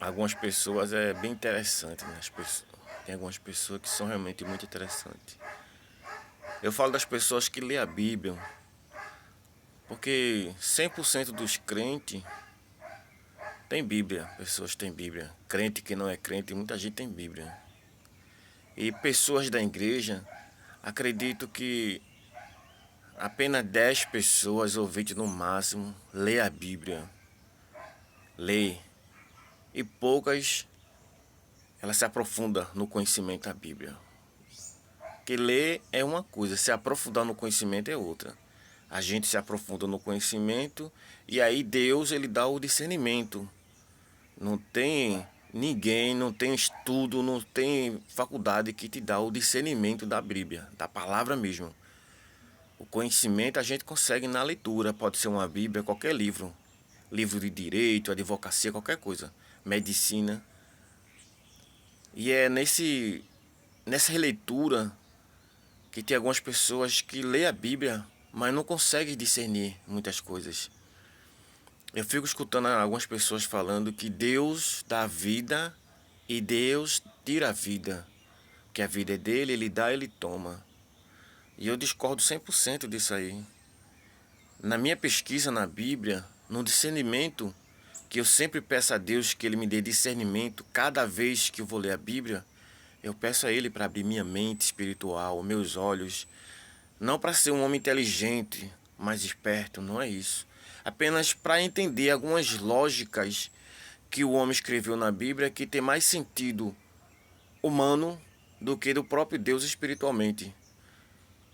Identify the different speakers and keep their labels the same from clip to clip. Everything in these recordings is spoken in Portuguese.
Speaker 1: algumas pessoas é bem interessante, né? Tem algumas pessoas que são realmente muito interessantes. Eu falo das pessoas que lêem a Bíblia, porque 100% dos crentes tem Bíblia, pessoas têm Bíblia. Crente que não é crente, muita gente tem Bíblia. E pessoas da igreja, acredito que apenas 10 pessoas ou 20 no máximo lê a Bíblia. Lê. E poucas ela se aprofunda no conhecimento da Bíblia. Que ler é uma coisa, se aprofundar no conhecimento é outra. A gente se aprofunda no conhecimento e aí Deus ele dá o discernimento. Não tem ninguém, não tem estudo, não tem faculdade que te dá o discernimento da Bíblia, da palavra mesmo. O conhecimento a gente consegue na leitura, pode ser uma Bíblia, qualquer livro. Livro de direito, advocacia, qualquer coisa. Medicina. E é nessa releitura que tem algumas pessoas que lê a Bíblia, mas não conseguem discernir muitas coisas. Eu fico escutando algumas pessoas falando que Deus dá vida e Deus tira a vida. Que a vida é dele, ele dá, ele toma. E eu discordo 100% disso aí. Na minha pesquisa na Bíblia, no discernimento, que eu sempre peço a Deus que ele me dê discernimento cada vez que eu vou ler a Bíblia, eu peço a ele para abrir minha mente espiritual, meus olhos, não para ser um homem inteligente, mais esperto, não é isso. Apenas para entender algumas lógicas que o homem escreveu na Bíblia que tem mais sentido humano do que do próprio Deus espiritualmente.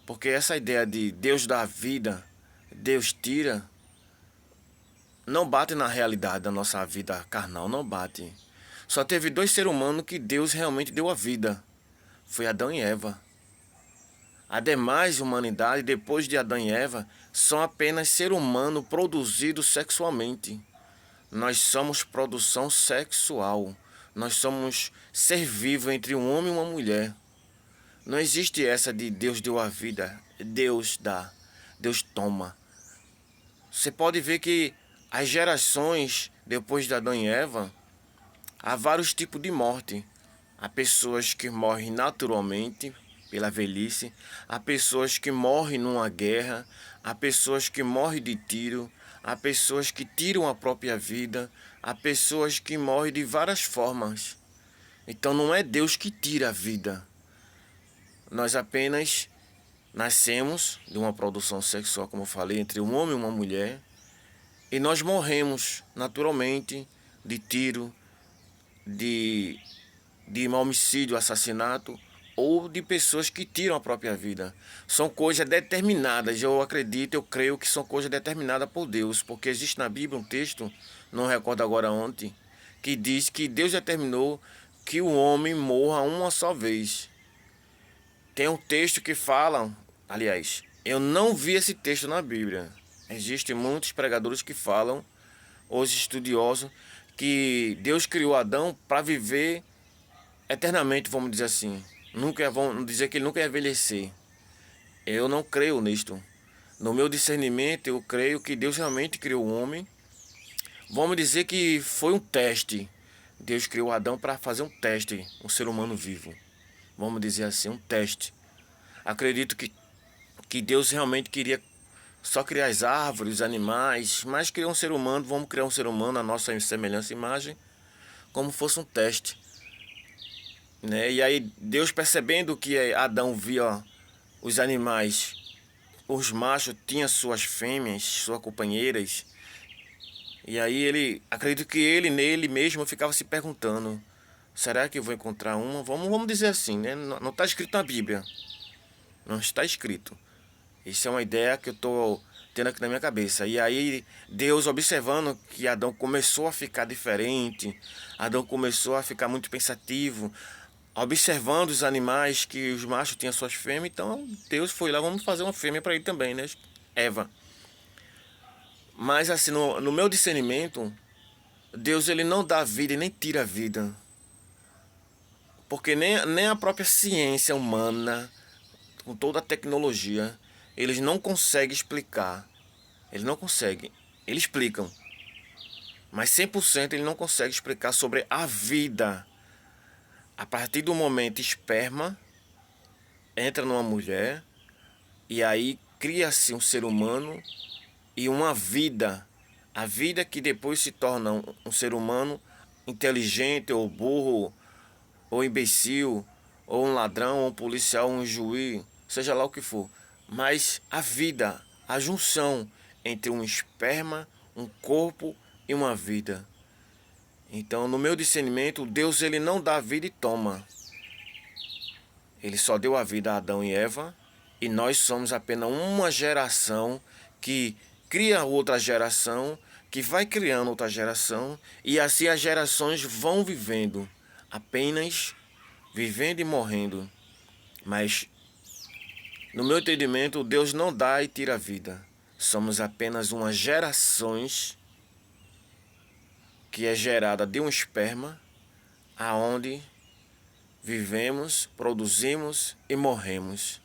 Speaker 1: Porque essa ideia de Deus dá vida, Deus tira, não bate na realidade da nossa vida carnal, não bate. Só teve dois seres humanos que Deus realmente deu a vida. Foi Adão e Eva. A demais humanidade, depois de Adão e Eva, são apenas ser humano produzido sexualmente. Nós somos produção sexual. Nós somos ser vivo entre um homem e uma mulher. Não existe essa de Deus deu a vida, Deus dá, Deus toma. Você pode ver que as gerações depois de Adão e Eva, há vários tipos de morte. Há pessoas que morrem naturalmente pela velhice, há pessoas que morrem numa guerra, há pessoas que morrem de tiro, há pessoas que tiram a própria vida, há pessoas que morrem de várias formas. Então não é Deus que tira a vida. Nós apenas nascemos de uma produção sexual, como eu falei, entre um homem e uma mulher, e nós morremos naturalmente de tiro, de homicídio, assassinato ou de pessoas que tiram a própria vida. São coisas determinadas, eu acredito, eu creio que são coisas determinadas por Deus, porque existe na Bíblia um texto, não recordo agora ontem, que diz que Deus determinou que o homem morra uma só vez. Tem um texto que fala, aliás, eu não vi esse texto na Bíblia. Existem muitos pregadores que falam, os estudiosos, que Deus criou Adão para viver eternamente, vamos dizer assim. Nunca vão dizer que ele nunca ia envelhecer. Eu não creio nisto. No meu discernimento, eu creio que Deus realmente criou o homem. Vamos dizer que foi um teste. Deus criou Adão para fazer um teste, um ser humano vivo. Vamos dizer assim, um teste. Acredito que Deus realmente queria só criar as árvores, os animais, mas criou um ser humano, vamos criar um ser humano, a nossa semelhança e imagem, como fosse um teste. Né? E aí Deus percebendo que Adão via os animais, os machos tinham suas fêmeas, suas companheiras, e aí ele, acredito que ele nele mesmo ficava se perguntando, será que eu vou encontrar uma? Vamos dizer assim, né? Não está escrito na Bíblia, não está escrito. Isso é uma ideia que eu estou tendo aqui na minha cabeça. E aí Deus observando que Adão começou a ficar diferente, Adão começou a ficar muito pensativo, observando os animais que os machos tinham suas fêmeas, então Deus foi lá, vamos fazer uma fêmea para ele também, né? Eva. Mas assim, no meu discernimento, Deus ele não dá vida e nem tira a vida. Porque nem a própria ciência humana, com toda a tecnologia, eles não conseguem explicar. Eles não conseguem. Eles explicam. mas 100% ele não consegue explicar sobre a vida. A partir do momento esperma entra numa mulher e aí cria-se um ser humano e uma vida. A vida que depois se torna um ser humano inteligente ou burro ou imbecil ou um ladrão ou um policial ou um juiz, seja lá o que for. Mas a vida, a junção entre um esperma, um corpo e uma vida. Então, no meu discernimento, Deus ele não dá vida e toma. Ele só deu a vida a Adão e Eva, e nós somos apenas uma geração que cria outra geração, que vai criando outra geração, e assim as gerações vão vivendo, apenas vivendo e morrendo. Mas, no meu entendimento, Deus não dá e tira a vida. Somos apenas umas gerações que é gerada de um esperma, aonde vivemos, produzimos e morremos.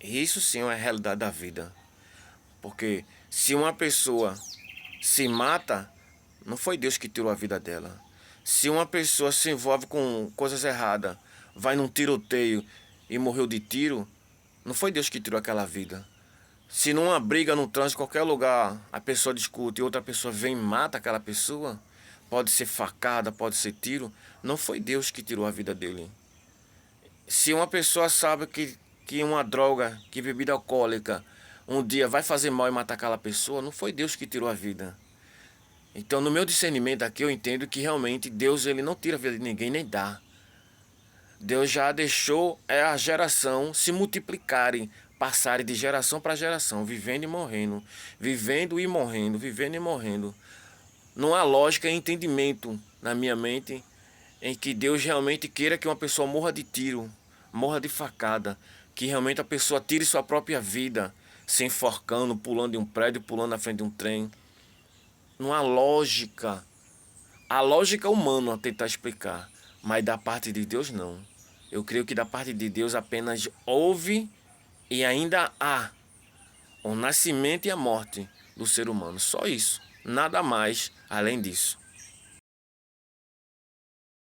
Speaker 1: Isso sim é a realidade da vida. Porque se uma pessoa se mata, não foi Deus que tirou a vida dela. Se uma pessoa se envolve com coisas erradas, vai num tiroteio e morreu de tiro, não foi Deus que tirou aquela vida. Se numa briga no trânsito, qualquer lugar, a pessoa discute e outra pessoa vem e mata aquela pessoa, pode ser facada, pode ser tiro, não foi Deus que tirou a vida dele. Se uma pessoa sabe que uma droga, que bebida alcoólica, um dia vai fazer mal e matar aquela pessoa, não foi Deus que tirou a vida. Então, no meu discernimento aqui, eu entendo que realmente Deus ele não tira a vida de ninguém, nem dá. Deus já deixou a geração se multiplicarem, passarem de geração para geração, vivendo e morrendo, vivendo e morrendo, vivendo e morrendo. Não há lógica e entendimento na minha mente em que Deus realmente queira que uma pessoa morra de tiro, morra de facada, que realmente a pessoa tire sua própria vida, se enforcando, pulando de um prédio, pulando na frente de um trem. Não há lógica. A lógica humana a tentar explicar, mas da parte de Deus não. Eu creio que da parte de Deus apenas houve e ainda há o nascimento e a morte do ser humano. Só isso. Nada mais além disso.